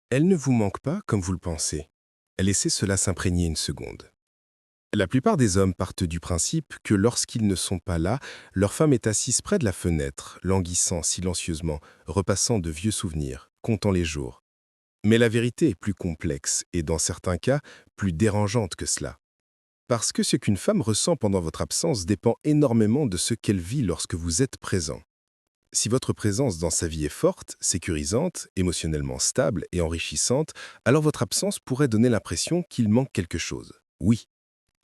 Elle ne vous manque pas comme vous le pensez. Laissez cela s'imprégner une seconde. La plupart des hommes partent du principe que lorsqu'ils ne sont pas là, leur femme est assise près de la fenêtre, languissant silencieusement, repassant de vieux souvenirs, comptant les jours. Mais la vérité est plus complexe et dans certains cas, plus dérangeante que cela. Parce que ce qu'une femme ressent pendant votre absence dépend énormément de ce qu'elle vit lorsque vous êtes présent. Si votre présence dans sa vie est forte, sécurisante, émotionnellement stable et enrichissante, alors votre absence pourrait donner l'impression qu'il manque quelque chose. Oui.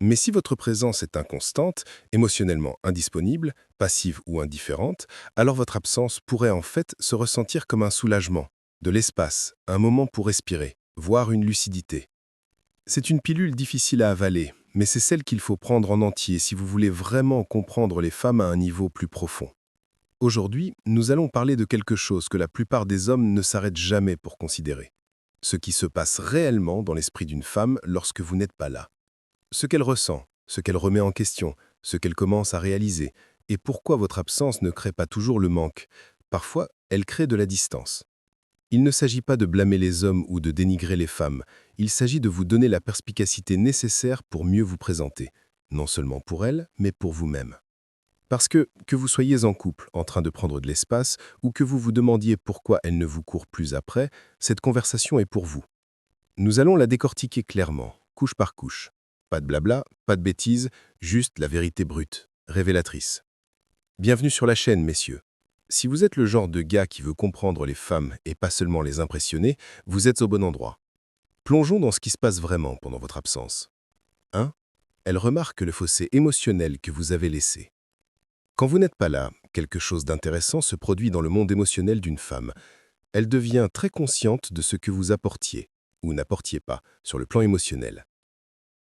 Mais si votre présence est inconstante, émotionnellement indisponible, passive ou indifférente, alors votre absence pourrait en fait se ressentir comme un soulagement, de l'espace, un moment pour respirer, voire une lucidité. C'est une pilule difficile à avaler, mais c'est celle qu'il faut prendre en entier si vous voulez vraiment comprendre les femmes à un niveau plus profond. Aujourd'hui, nous allons parler de quelque chose que la plupart des hommes ne s'arrêtent jamais pour considérer. Ce qui se passe réellement dans l'esprit d'une femme lorsque vous n'êtes pas là. Ce qu'elle ressent, ce qu'elle remet en question, ce qu'elle commence à réaliser, et pourquoi votre absence ne crée pas toujours le manque. Parfois, elle crée de la distance. Il ne s'agit pas de blâmer les hommes ou de dénigrer les femmes, il s'agit de vous donner la perspicacité nécessaire pour mieux vous présenter, non seulement pour elles, mais pour vous-même. Parce que vous soyez en couple, en train de prendre de l'espace, ou que vous vous demandiez pourquoi elle ne vous court plus après, cette conversation est pour vous. Nous allons la décortiquer clairement, couche par couche. Pas de blabla, pas de bêtises, juste la vérité brute, révélatrice. Bienvenue sur la chaîne, messieurs. Si vous êtes le genre de gars qui veut comprendre les femmes et pas seulement les impressionner, vous êtes au bon endroit. Plongeons dans ce qui se passe vraiment pendant votre absence. 1. Elle remarque le fossé émotionnel que vous avez laissé. Quand vous n'êtes pas là, quelque chose d'intéressant se produit dans le monde émotionnel d'une femme. Elle devient très consciente de ce que vous apportiez, ou n'apportiez pas, sur le plan émotionnel.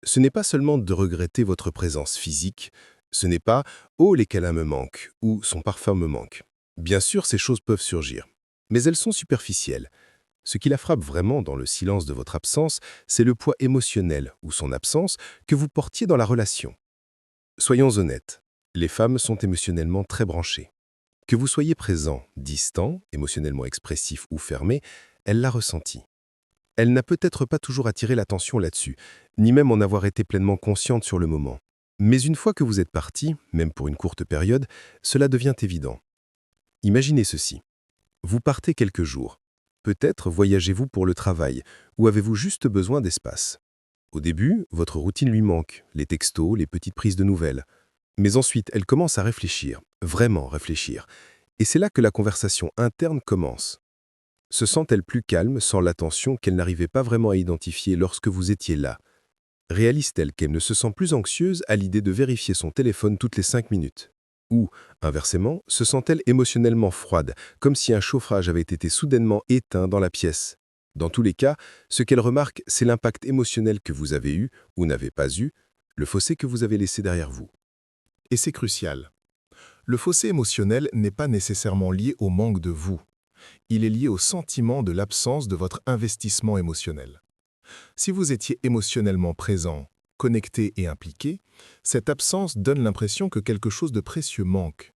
Ce n'est pas seulement de regretter votre présence physique, ce n'est pas « Oh, les câlins me manquent » ou « Son parfum me manque ». Bien sûr, ces choses peuvent surgir, mais elles sont superficielles. Ce qui la frappe vraiment dans le silence de votre absence, c'est le poids émotionnel, ou son absence, que vous portiez dans la relation. Soyons honnêtes, les femmes sont émotionnellement très branchées. Que vous soyez présent, distant, émotionnellement expressif ou fermé, elle l'a ressenti. Elle n'a peut-être pas toujours attiré l'attention là-dessus, ni même en avoir été pleinement consciente sur le moment. Mais une fois que vous êtes parti, même pour une courte période, cela devient évident. Imaginez ceci. Vous partez quelques jours. Peut-être voyagez-vous pour le travail, ou avez-vous juste besoin d'espace. Au début, votre routine lui manque, les textos, les petites prises de nouvelles. Mais ensuite, elle commence à réfléchir, vraiment réfléchir. Et c'est là que la conversation interne commence. Se sent-elle plus calme sans l'attention qu'elle n'arrivait pas vraiment à identifier lorsque vous étiez là? Réalise-t-elle qu'elle ne se sent plus anxieuse à l'idée de vérifier son téléphone toutes les 5 minutes? Ou, inversement, se sent-elle émotionnellement froide, comme si un chauffage avait été soudainement éteint dans la pièce? Dans tous les cas, ce qu'elle remarque, c'est l'impact émotionnel que vous avez eu ou n'avez pas eu, le fossé que vous avez laissé derrière vous. Et c'est crucial. Le fossé émotionnel n'est pas nécessairement lié au manque de vous. Il est lié au sentiment de l'absence de votre investissement émotionnel. Si vous étiez émotionnellement présent, connecté et impliqué, cette absence donne l'impression que quelque chose de précieux manque.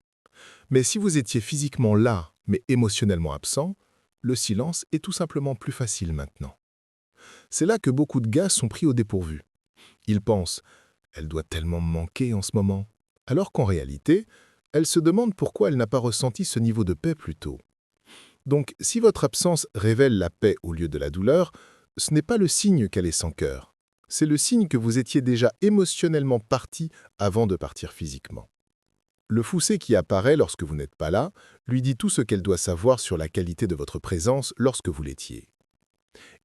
Mais si vous étiez physiquement là, mais émotionnellement absent, le silence est tout simplement plus facile maintenant. C'est là que beaucoup de gars sont pris au dépourvu. Ils pensent « Elle doit tellement me manquer en ce moment », alors qu'en réalité, elle se demande pourquoi elle n'a pas ressenti ce niveau de paix plus tôt. Donc, si votre absence révèle la paix au lieu de la douleur, ce n'est pas le signe qu'elle est sans cœur. C'est le signe que vous étiez déjà émotionnellement parti avant de partir physiquement. Le fossé qui apparaît lorsque vous n'êtes pas là lui dit tout ce qu'elle doit savoir sur la qualité de votre présence lorsque vous l'étiez.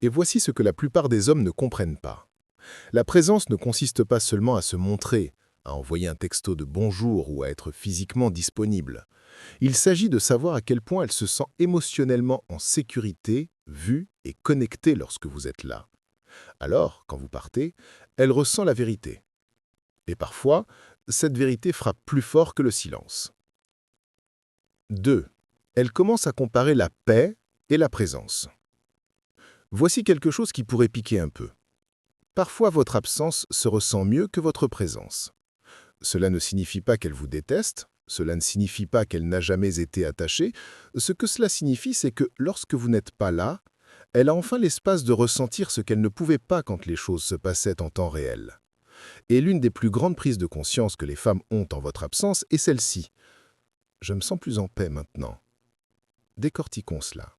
Et voici ce que la plupart des hommes ne comprennent pas. La présence ne consiste pas seulement à se montrer, à envoyer un texto de bonjour ou à être physiquement disponible. Il s'agit de savoir à quel point elle se sent émotionnellement en sécurité, vue et connectée lorsque vous êtes là. Alors, quand vous partez, elle ressent la vérité. Et parfois, cette vérité frappe plus fort que le silence. 2. Elle commence à comparer la paix et la présence. Voici quelque chose qui pourrait piquer un peu. Parfois, votre absence se ressent mieux que votre présence. Cela ne signifie pas qu'elle vous déteste, cela ne signifie pas qu'elle n'a jamais été attachée. Ce que cela signifie, c'est que lorsque vous n'êtes pas là, Elle a enfin l'espace de ressentir ce qu'elle ne pouvait pas quand les choses se passaient en temps réel. Et l'une des plus grandes prises de conscience que les femmes ont en votre absence est celle-ci. Je me sens plus en paix maintenant. Décortiquons cela.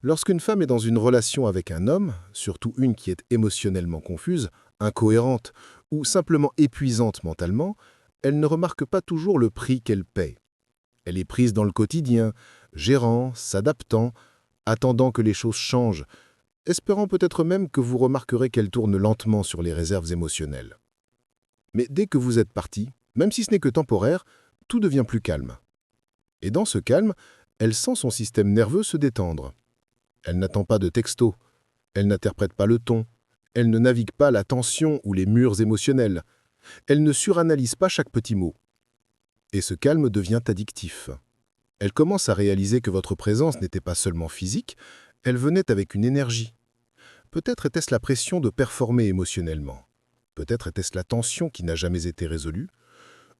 Lorsqu'une femme est dans une relation avec un homme, surtout une qui est émotionnellement confuse, incohérente ou simplement épuisante mentalement, elle ne remarque pas toujours le prix qu'elle paie. Elle est prise dans le quotidien, gérant, s'adaptant, attendant que les choses changent, espérant peut-être même que vous remarquerez qu'elle tourne lentement sur les réserves émotionnelles. Mais dès que vous êtes parti, même si ce n'est que temporaire, tout devient plus calme. Et dans ce calme, elle sent son système nerveux se détendre. Elle n'attend pas de texto, elle n'interprète pas le ton, elle ne navigue pas la tension ou les murs émotionnels, elle ne suranalyse pas chaque petit mot. Et ce calme devient addictif. Elle commence à réaliser que votre présence n'était pas seulement physique, elle venait avec une énergie. Peut-être était-ce la pression de performer émotionnellement, peut-être était-ce la tension qui n'a jamais été résolue,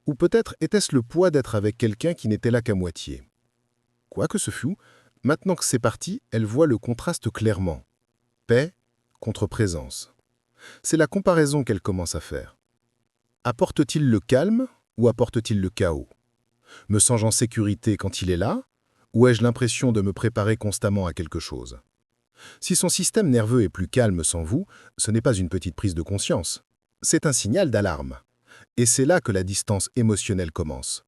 ou peut-être était-ce le poids d'être avec quelqu'un qui n'était là qu'à moitié. Quoi que ce fût, maintenant que c'est parti, elle voit le contraste clairement. Paix contre présence. C'est la comparaison qu'elle commence à faire. Apporte-t-il le calme ou apporte-t-il le chaos? Me sens-je en sécurité quand il est là, ou ai-je l'impression de me préparer constamment à quelque chose? Si son système nerveux est plus calme sans vous, ce n'est pas une petite prise de conscience. C'est un signal d'alarme. Et c'est là que la distance émotionnelle commence.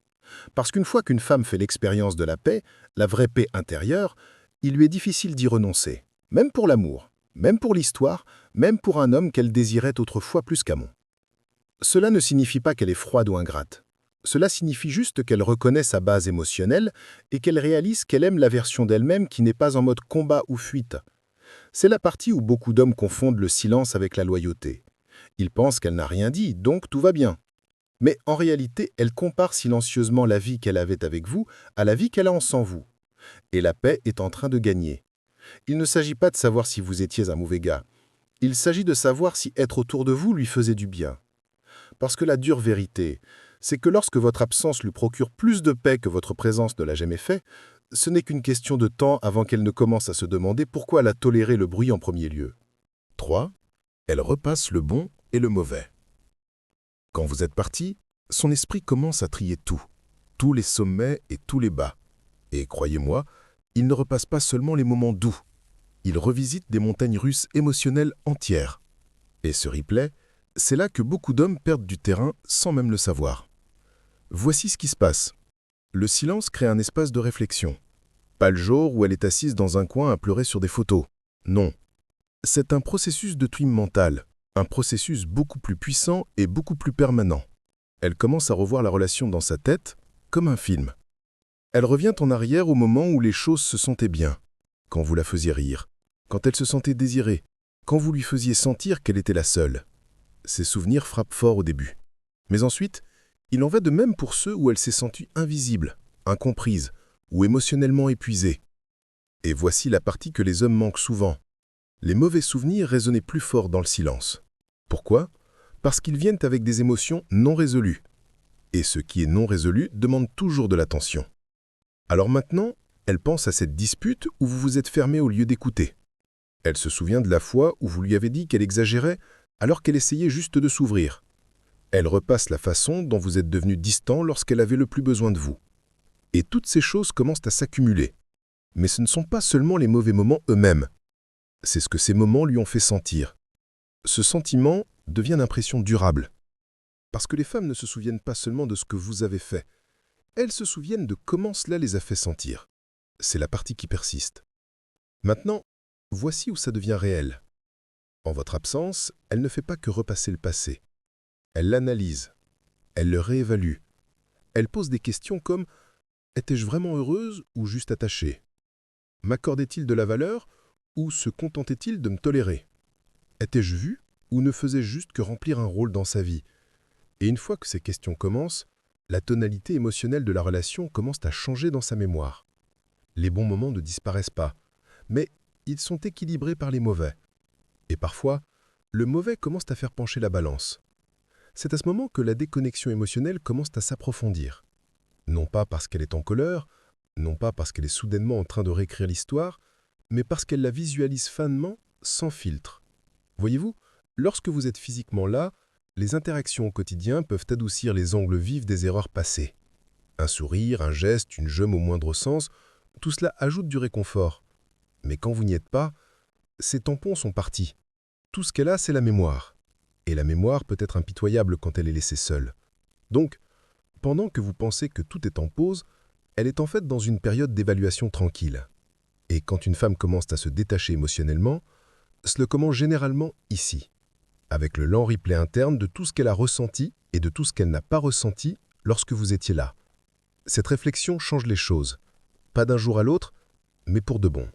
Parce qu'une fois qu'une femme fait l'expérience de la paix, la vraie paix intérieure, il lui est difficile d'y renoncer. Même pour l'amour, même pour l'histoire, même pour un homme qu'elle désirait autrefois plus qu'amant. Cela ne signifie pas qu'elle est froide ou ingrate. Cela signifie juste qu'elle reconnaît sa base émotionnelle et qu'elle réalise qu'elle aime la version d'elle-même qui n'est pas en mode combat ou fuite. C'est la partie où beaucoup d'hommes confondent le silence avec la loyauté. Ils pensent qu'elle n'a rien dit, donc tout va bien. Mais en réalité, elle compare silencieusement la vie qu'elle avait avec vous à la vie qu'elle a en sans vous. Et la paix est en train de gagner. Il ne s'agit pas de savoir si vous étiez un mauvais gars. Il s'agit de savoir si être autour de vous lui faisait du bien. Parce que la dure vérité, c'est que lorsque votre absence lui procure plus de paix que votre présence ne l'a jamais fait, ce n'est qu'une question de temps avant qu'elle ne commence à se demander pourquoi elle a toléré le bruit en premier lieu. 3. Elle repasse le bon et le mauvais. Quand vous êtes parti, son esprit commence à trier tout, tous les sommets et tous les bas. Et croyez-moi, il ne repasse pas seulement les moments doux. Il revisite des montagnes russes émotionnelles entières. Et ce replay, c'est là que beaucoup d'hommes perdent du terrain sans même le savoir. Voici ce qui se passe. Le silence crée un espace de réflexion. Pas le jour où elle est assise dans un coin à pleurer sur des photos. Non. C'est un processus de twin mental, un processus beaucoup plus puissant et beaucoup plus permanent. Elle commence à revoir la relation dans sa tête comme un film. Elle revient en arrière au moment où les choses se sentaient bien, quand vous la faisiez rire, quand elle se sentait désirée, quand vous lui faisiez sentir qu'elle était la seule. Ces souvenirs frappent fort au début. Mais ensuite, il en va de même pour ceux où elle s'est sentie invisible, incomprise ou émotionnellement épuisée. Et voici la partie que les hommes manquent souvent. Les mauvais souvenirs résonnaient plus fort dans le silence. Pourquoi? Parce qu'ils viennent avec des émotions non résolues. Et ce qui est non résolu demande toujours de l'attention. Alors maintenant, elle pense à cette dispute où vous vous êtes fermé au lieu d'écouter. Elle se souvient de la fois où vous lui avez dit qu'elle exagérait alors qu'elle essayait juste de s'ouvrir. Elle repasse la façon dont vous êtes devenu distant lorsqu'elle avait le plus besoin de vous. Et toutes ces choses commencent à s'accumuler. Mais ce ne sont pas seulement les mauvais moments eux-mêmes. C'est ce que ces moments lui ont fait sentir. Ce sentiment devient une impression durable. Parce que les femmes ne se souviennent pas seulement de ce que vous avez fait. Elles se souviennent de comment cela les a fait sentir. C'est la partie qui persiste. Maintenant, voici où ça devient réel. En votre absence, elle ne fait pas que repasser le passé. Elle l'analyse. Elle le réévalue. Elle pose des questions comme « Étais-je vraiment heureuse ou juste attachée? M'accordait-il de la valeur ou se contentait-il de me tolérer? Étais-je vue ou ne faisais-je juste que remplir un rôle dans sa vie ?» Et une fois que ces questions commencent, la tonalité émotionnelle de la relation commence à changer dans sa mémoire. Les bons moments ne disparaissent pas, mais ils sont équilibrés par les mauvais. Et parfois, le mauvais commence à faire pencher la balance. C'est à ce moment que la déconnexion émotionnelle commence à s'approfondir. Non pas parce qu'elle est en colère, non pas parce qu'elle est soudainement en train de réécrire l'histoire, mais parce qu'elle la visualise finement, sans filtre. Voyez-vous, lorsque vous êtes physiquement là, les interactions au quotidien peuvent adoucir les angles vifs des erreurs passées. Un sourire, un geste, une jeune au moindre sens, tout cela ajoute du réconfort. Mais quand vous n'y êtes pas, ces tampons sont partis. Tout ce qu'elle a, c'est la mémoire. Et la mémoire peut être impitoyable quand elle est laissée seule. Donc, pendant que vous pensez que tout est en pause, elle est en fait dans une période d'évaluation tranquille. Et quand une femme commence à se détacher émotionnellement, cela commence généralement ici, avec le lent replay interne de tout ce qu'elle a ressenti et de tout ce qu'elle n'a pas ressenti lorsque vous étiez là. Cette réflexion change les choses, pas d'un jour à l'autre, mais pour de bon.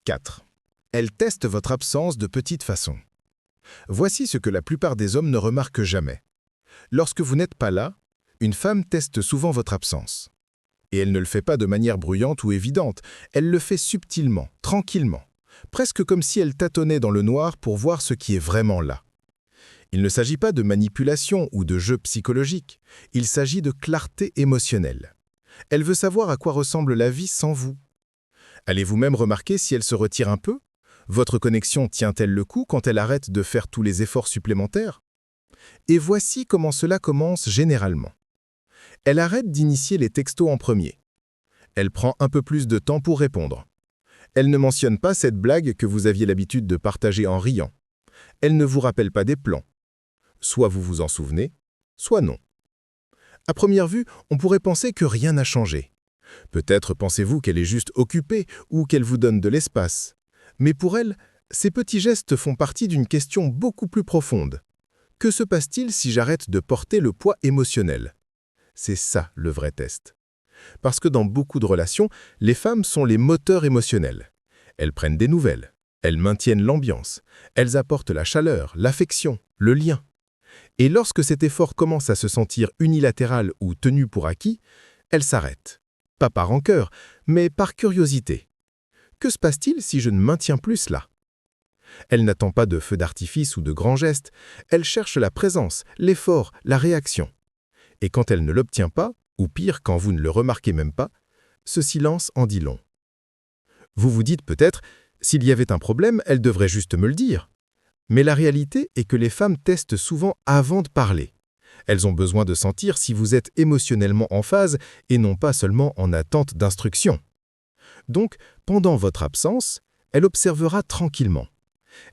4. Elle teste votre absence de petites façons. Voici ce que la plupart des hommes ne remarquent jamais. Lorsque vous n'êtes pas là, une femme teste souvent votre absence. Et elle ne le fait pas de manière bruyante ou évidente, elle le fait subtilement, tranquillement, presque comme si elle tâtonnait dans le noir pour voir ce qui est vraiment là. Il ne s'agit pas de manipulation ou de jeu psychologique, il s'agit de clarté émotionnelle. Elle veut savoir à quoi ressemble la vie sans vous. Allez-vous même remarquer si elle se retire un peu? Votre connexion tient-elle le coup quand elle arrête de faire tous les efforts supplémentaires? Et voici comment cela commence généralement. Elle arrête d'initier les textos en premier. Elle prend un peu plus de temps pour répondre. Elle ne mentionne pas cette blague que vous aviez l'habitude de partager en riant. Elle ne vous rappelle pas des plans. Soit vous vous en souvenez, soit non. À première vue, on pourrait penser que rien n'a changé. Peut-être pensez-vous qu'elle est juste occupée ou qu'elle vous donne de l'espace. Mais pour elle, ces petits gestes font partie d'une question beaucoup plus profonde. Que se passe-t-il si j'arrête de porter le poids émotionnel? C'est ça le vrai test. Parce que dans beaucoup de relations, les femmes sont les moteurs émotionnels. Elles prennent des nouvelles, elles maintiennent l'ambiance, elles apportent la chaleur, l'affection, le lien. Et lorsque cet effort commence à se sentir unilatéral ou tenu pour acquis, elles s'arrêtent. Pas par rancœur, mais par curiosité. Que se passe-t-il si je ne maintiens plus cela? Elle n'attend pas de feu d'artifice ou de grands gestes, elle cherche la présence, l'effort, la réaction. Et quand elle ne l'obtient pas, ou pire, quand vous ne le remarquez même pas, ce silence en dit long. Vous vous dites peut-être, s'il y avait un problème, elle devrait juste me le dire. Mais la réalité est que les femmes testent souvent avant de parler. Elles ont besoin de sentir si vous êtes émotionnellement en phase et non pas seulement en attente d'instructions. Donc, pendant votre absence, elle observera tranquillement.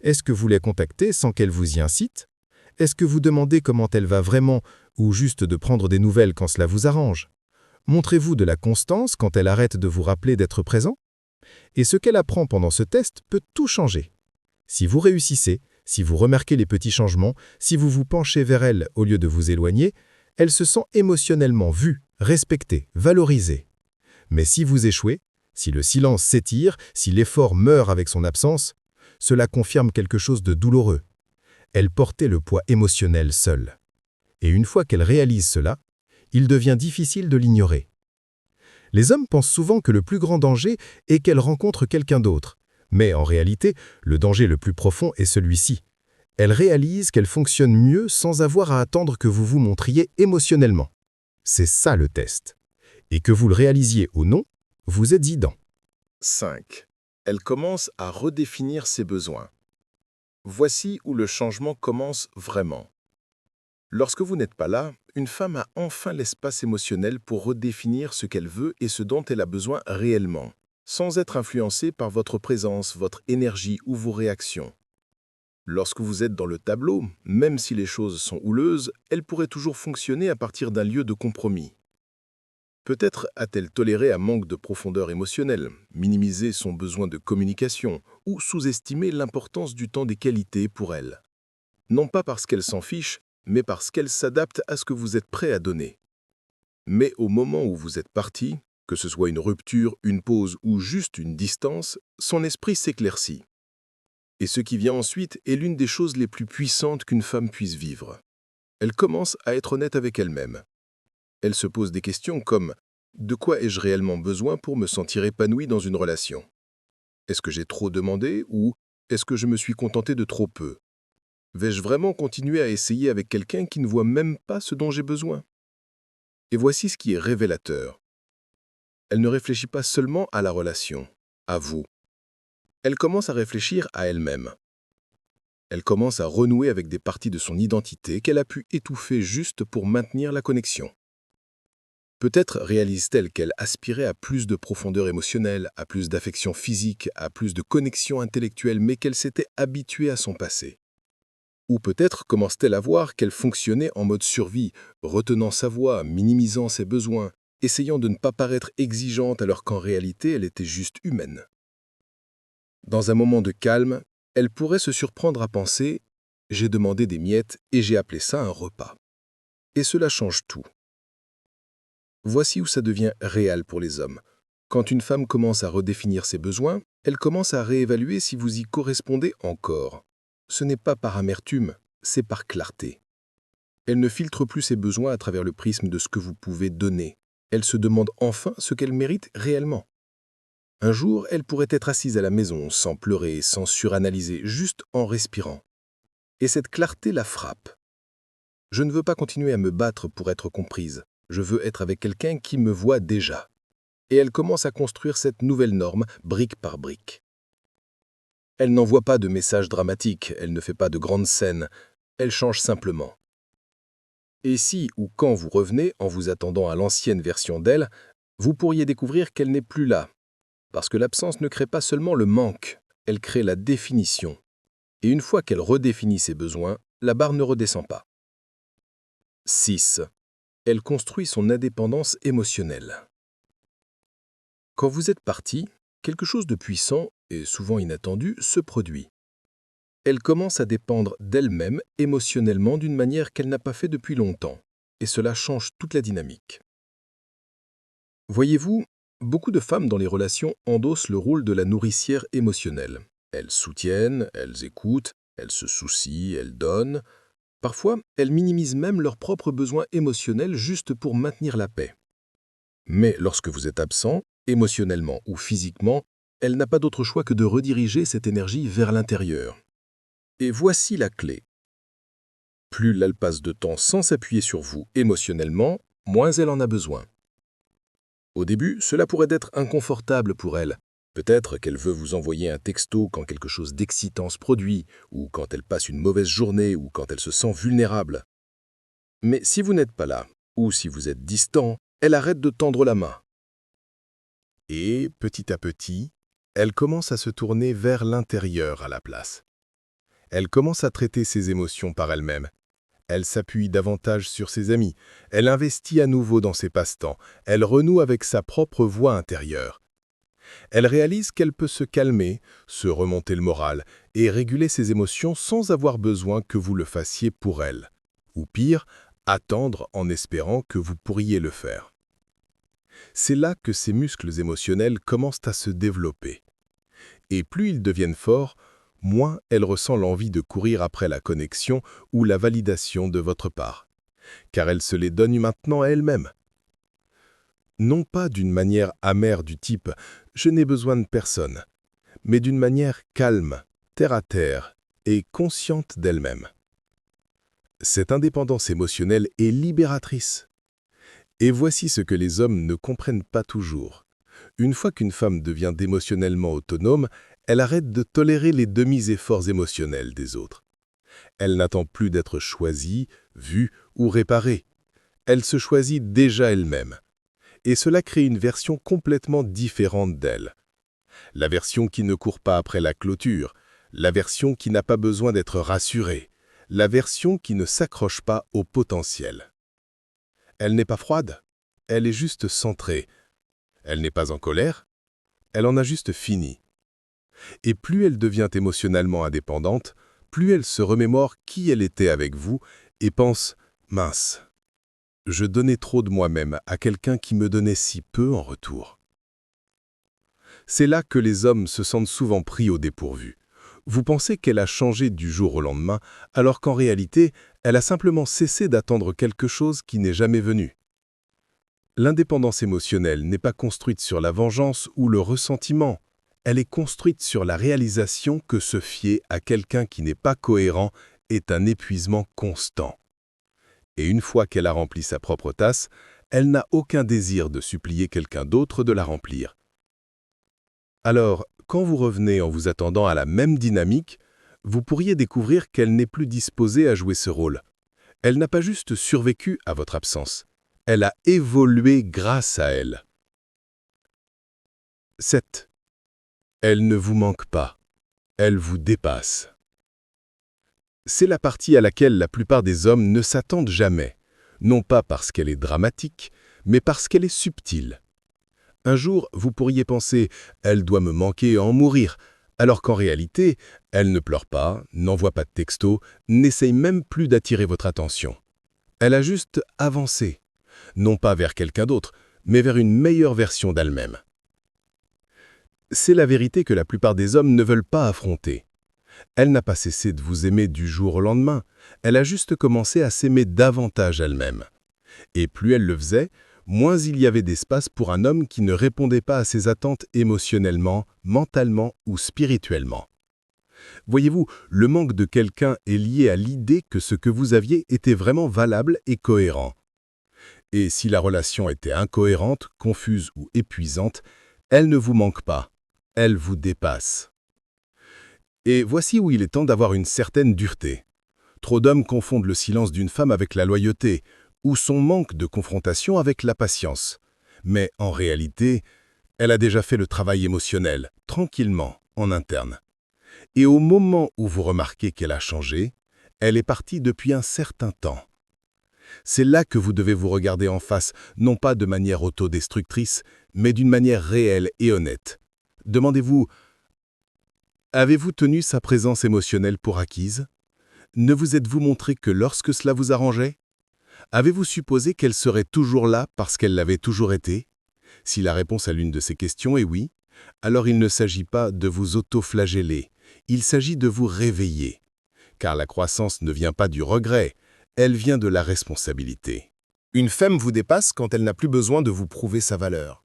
Est-ce que vous la contactez sans qu'elle vous y incite? Est-ce que vous demandez comment elle va vraiment ou juste de prendre des nouvelles quand cela vous arrange? Montrez-vous de la constance quand elle arrête de vous rappeler d'être présent? Et ce qu'elle apprend pendant ce test peut tout changer. Si vous réussissez, si vous remarquez les petits changements, si vous vous penchez vers elle au lieu de vous éloigner, elle se sent émotionnellement vue, respectée, valorisée. Mais si vous échouez, si le silence s'étire, si l'effort meurt avec son absence, cela confirme quelque chose de douloureux. Elle portait le poids émotionnel seule. Et une fois qu'elle réalise cela, il devient difficile de l'ignorer. Les hommes pensent souvent que le plus grand danger est qu'elle rencontre quelqu'un d'autre. Mais en réalité, le danger le plus profond est celui-ci. Elle réalise qu'elle fonctionne mieux sans avoir à attendre que vous vous montriez émotionnellement. C'est ça le test. Et que vous le réalisiez ou non, vous êtes ident. 5. Elle commence à redéfinir ses besoins. Voici où le changement commence vraiment. Lorsque vous n'êtes pas là, une femme a enfin l'espace émotionnel pour redéfinir ce qu'elle veut et ce dont elle a besoin réellement, sans être influencée par votre présence, votre énergie ou vos réactions. Lorsque vous êtes dans le tableau, même si les choses sont houleuses, elle pourrait toujours fonctionner à partir d'un lieu de compromis. Peut-être a-t-elle toléré un manque de profondeur émotionnelle, minisé son besoin de communication ou sous-estimé l'importance du temps des qualités pour elle. Non pas parce qu'elle s'en fiche, mais parce qu'elle s'adapte à ce que vous êtes prêt à donner. Mais au moment où vous êtes parti, que ce soit une rupture, une pause ou juste une distance, son esprit s'éclaircit. Et ce qui vient ensuite est l'une des choses les plus puissantes qu'une femme puisse vivre. Elle commence à être honnête avec elle-même. Elle se pose des questions comme « De quoi ai-je réellement besoin pour me sentir épanoui dans une relation? Est-ce que j'ai trop demandé ou est-ce que je me suis contenté de trop peu? Vais-je vraiment continuer à essayer avec quelqu'un qui ne voit même pas ce dont j'ai besoin ?» Et voici ce qui est révélateur. Elle ne réfléchit pas seulement à la relation, à vous. Elle commence à réfléchir à elle-même. Elle commence à renouer avec des parties de son identité qu'elle a pu étouffer juste pour maintenir la connexion. Peut-être réalise-t-elle qu'elle aspirait à plus de profondeur émotionnelle, à plus d'affection physique, à plus de connexion intellectuelle, mais qu'elle s'était habituée à son passé. Ou peut-être commence-t-elle à voir qu'elle fonctionnait en mode survie, retenant sa voix, minimisant ses besoins, essayant de ne pas paraître exigeante alors qu'en réalité elle était juste humaine. Dans un moment de calme, elle pourrait se surprendre à penser « j'ai demandé des miettes et j'ai appelé ça un repas ». Et cela change tout. Voici où ça devient réel pour les hommes. Quand une femme commence à redéfinir ses besoins, elle commence à réévaluer si vous y correspondez encore. Ce n'est pas par amertume, c'est par clarté. Elle ne filtre plus ses besoins à travers le prisme de ce que vous pouvez donner. Elle se demande enfin ce qu'elle mérite réellement. Un jour, elle pourrait être assise à la maison, sans pleurer, sans suranalyser, juste en respirant. Et cette clarté la frappe. Je ne veux pas continuer à me battre pour être comprise. Je veux être avec quelqu'un qui me voit déjà. Et elle commence à construire cette nouvelle norme, brique par brique. Elle n'envoie pas de messages dramatiques, elle ne fait pas de grandes scènes, elle change simplement. Et si ou quand vous revenez en vous attendant à l'ancienne version d'elle, vous pourriez découvrir qu'elle n'est plus là. Parce que l'absence ne crée pas seulement le manque, elle crée la définition. Et une fois qu'elle redéfinit ses besoins, la barre ne redescend pas. 6. Elle construit son indépendance émotionnelle. Quand vous êtes parti, quelque chose de puissant, et souvent inattendu, se produit. Elle commence à dépendre d'elle-même émotionnellement d'une manière qu'elle n'a pas fait depuis longtemps, et cela change toute la dynamique. Voyez-vous, beaucoup de femmes dans les relations endossent le rôle de la nourricière émotionnelle. Elles soutiennent, elles écoutent, elles se soucient, elles donnent. Parfois, elles minimisent même leurs propres besoins émotionnels juste pour maintenir la paix. Mais lorsque vous êtes absent, émotionnellement ou physiquement, elle n'a pas d'autre choix que de rediriger cette énergie vers l'intérieur. Et voici la clé. Plus elle passe de temps sans s'appuyer sur vous émotionnellement, moins elle en a besoin. Au début, cela pourrait être inconfortable pour elle. Peut-être qu'elle veut vous envoyer un texto quand quelque chose d'excitant se produit, ou quand elle passe une mauvaise journée, ou quand elle se sent vulnérable. Mais si vous n'êtes pas là, ou si vous êtes distant, elle arrête de tendre la main. Et, petit à petit, elle commence à se tourner vers l'intérieur à la place. Elle commence à traiter ses émotions par elle-même. Elle s'appuie davantage sur ses amis. Elle investit à nouveau dans ses passe-temps. Elle renoue avec sa propre voix intérieure. Elle réalise qu'elle peut se calmer, se remonter le moral et réguler ses émotions sans avoir besoin que vous le fassiez pour elle. Ou pire, attendre en espérant que vous pourriez le faire. C'est là que ses muscles émotionnels commencent à se développer. Et plus ils deviennent forts, moins elle ressent l'envie de courir après la connexion ou la validation de votre part, car elle se les donne maintenant à elle-même. Non pas d'une manière amère du type « je n'ai besoin de personne », mais d'une manière calme, terre à terre et consciente d'elle-même. Cette indépendance émotionnelle est libératrice. Et voici ce que les hommes ne comprennent pas toujours. Une fois qu'une femme devient émotionnellement autonome, elle arrête de tolérer les demi-efforts émotionnels des autres. Elle n'attend plus d'être choisie, vue ou réparée. Elle se choisit déjà elle-même. Et cela crée une version complètement différente d'elle. La version qui ne court pas après la clôture, la version qui n'a pas besoin d'être rassurée, la version qui ne s'accroche pas au potentiel. Elle n'est pas froide, elle est juste centrée. Elle n'est pas en colère, elle en a juste fini. Et plus elle devient émotionnellement indépendante, plus elle se remémore qui elle était avec vous et pense « mince, je donnais trop de moi-même à quelqu'un qui me donnait si peu en retour ». C'est là que les hommes se sentent souvent pris au dépourvu. Vous pensez qu'elle a changé du jour au lendemain, alors qu'en réalité, elle a simplement cessé d'attendre quelque chose qui n'est jamais venu. L'indépendance émotionnelle n'est pas construite sur la vengeance ou le ressentiment. Elle est construite sur la réalisation que se fier à quelqu'un qui n'est pas cohérent est un épuisement constant. Et une fois qu'elle a rempli sa propre tasse, elle n'a aucun désir de supplier quelqu'un d'autre de la remplir. Alors, quand vous revenez en vous attendant à la même dynamique, vous pourriez découvrir qu'elle n'est plus disposée à jouer ce rôle. Elle n'a pas juste survécu à votre absence, elle a évolué grâce à elle. 7. Elle ne vous manque pas, elle vous dépasse. C'est la partie à laquelle la plupart des hommes ne s'attendent jamais, non pas parce qu'elle est dramatique, mais parce qu'elle est subtile. Un jour, vous pourriez penser « elle doit me manquer et en mourir », alors qu'en réalité, elle ne pleure pas, n'envoie pas de texto, n'essaye même plus d'attirer votre attention. Elle a juste avancé, non pas vers quelqu'un d'autre, mais vers une meilleure version d'elle-même. C'est la vérité que la plupart des hommes ne veulent pas affronter. Elle n'a pas cessé de vous aimer du jour au lendemain, elle a juste commencé à s'aimer davantage elle-même. Et plus elle le faisait, moins il y avait d'espace pour un homme qui ne répondait pas à ses attentes émotionnellement, mentalement ou spirituellement. Voyez-vous, le manque de quelqu'un est lié à l'idée que ce que vous aviez était vraiment valable et cohérent. Et si la relation était incohérente, confuse ou épuisante, elle ne vous manque pas, elle vous dépasse. Et voici où il est temps d'avoir une certaine dureté. Trop d'hommes confondent le silence d'une femme avec la loyauté, ou son manque de confrontation avec la patience. Mais en réalité, elle a déjà fait le travail émotionnel, tranquillement, en interne. Et au moment où vous remarquez qu'elle a changé, elle est partie depuis un certain temps. C'est là que vous devez vous regarder en face, non pas de manière autodestructrice, mais d'une manière réelle et honnête. Demandez-vous, avez-vous tenu sa présence émotionnelle pour acquise? Ne vous êtes-vous montré que lorsque cela vous arrangeait? Avez-vous supposé qu'elle serait toujours là parce qu'elle l'avait toujours été? Si la réponse à l'une de ces questions est oui, alors il ne s'agit pas de vous auto-flageller, il s'agit de vous réveiller. Car la croissance ne vient pas du regret, elle vient de la responsabilité. Une femme vous dépasse quand elle n'a plus besoin de vous prouver sa valeur.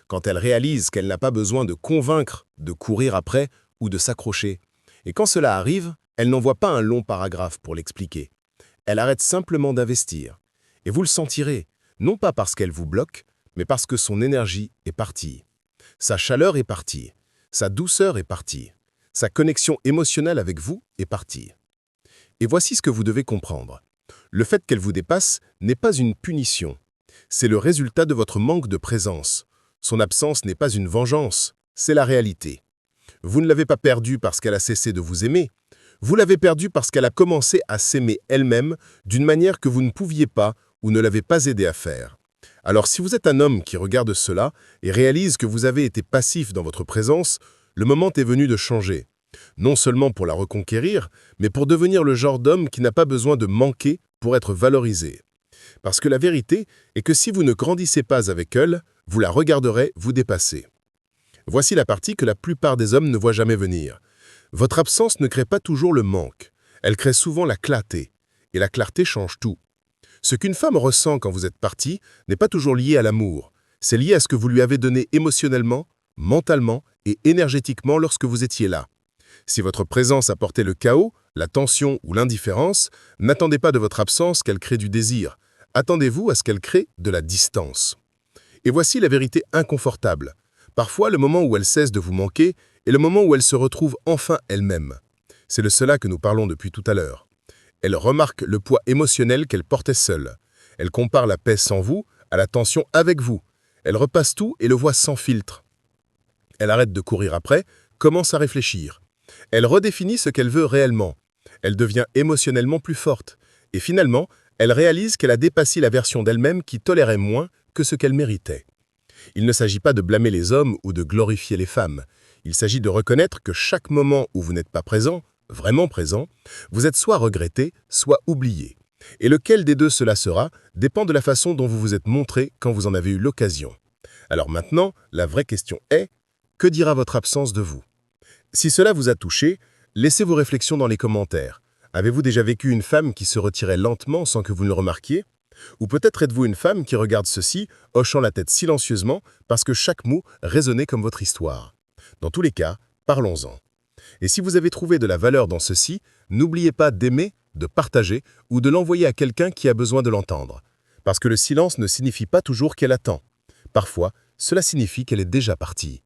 Quand elle réalise qu'elle n'a pas besoin de convaincre, de courir après ou de s'accrocher. Et quand cela arrive, elle n'envoie pas un long paragraphe pour l'expliquer. Elle arrête simplement d'investir. Et vous le sentirez, non pas parce qu'elle vous bloque, mais parce que son énergie est partie. Sa chaleur est partie. Sa douceur est partie. Sa connexion émotionnelle avec vous est partie. Et voici ce que vous devez comprendre. Le fait qu'elle vous dépasse n'est pas une punition. C'est le résultat de votre manque de présence. Son absence n'est pas une vengeance, c'est la réalité. Vous ne l'avez pas perdue parce qu'elle a cessé de vous aimer. Vous l'avez perdue parce qu'elle a commencé à s'aimer elle-même d'une manière que vous ne pouviez pas ou ne l'avez pas aidé à faire. Alors si vous êtes un homme qui regarde cela et réalise que vous avez été passif dans votre présence, le moment est venu de changer. Non seulement pour la reconquérir, mais pour devenir le genre d'homme qui n'a pas besoin de manquer pour être valorisé. Parce que la vérité est que si vous ne grandissez pas avec elle, vous la regarderez vous dépasser. Voici la partie que la plupart des hommes ne voient jamais venir. Votre absence ne crée pas toujours le manque. Elle crée souvent la clarté. Et la clarté change tout. Ce qu'une femme ressent quand vous êtes parti n'est pas toujours lié à l'amour. C'est lié à ce que vous lui avez donné émotionnellement, mentalement et énergétiquement lorsque vous étiez là. Si votre présence apportait le chaos, la tension ou l'indifférence, n'attendez pas de votre absence qu'elle crée du désir. Attendez-vous à ce qu'elle crée de la distance. Et voici la vérité inconfortable. Parfois, le moment où elle cesse de vous manquer est le moment où elle se retrouve enfin elle-même. C'est de cela que nous parlons depuis tout à l'heure. Elle remarque le poids émotionnel qu'elle portait seule. Elle compare la paix sans vous à la tension avec vous. Elle repasse tout et le voit sans filtre. Elle arrête de courir après, commence à réfléchir. Elle redéfinit ce qu'elle veut réellement. Elle devient émotionnellement plus forte. Et finalement, elle réalise qu'elle a dépassé la version d'elle-même qui tolérait moins que ce qu'elle méritait. Il ne s'agit pas de blâmer les hommes ou de glorifier les femmes. Il s'agit de reconnaître que chaque moment où vous n'êtes pas présent, vraiment présent, vous êtes soit regretté, soit oublié. Et lequel des deux cela sera dépend de la façon dont vous vous êtes montré quand vous en avez eu l'occasion. Alors maintenant, la vraie question est, que dira votre absence de vous? Si cela vous a touché, laissez vos réflexions dans les commentaires. Avez-vous déjà vécu une femme qui se retirait lentement sans que vous ne le remarquiez? Ou peut-être êtes-vous une femme qui regarde ceci, hochant la tête silencieusement parce que chaque mot résonnait comme votre histoire. Dans tous les cas, parlons-en. Et si vous avez trouvé de la valeur dans ceci, n'oubliez pas d'aimer, de partager ou de l'envoyer à quelqu'un qui a besoin de l'entendre. Parce que le silence ne signifie pas toujours qu'elle attend. Parfois, cela signifie qu'elle est déjà partie.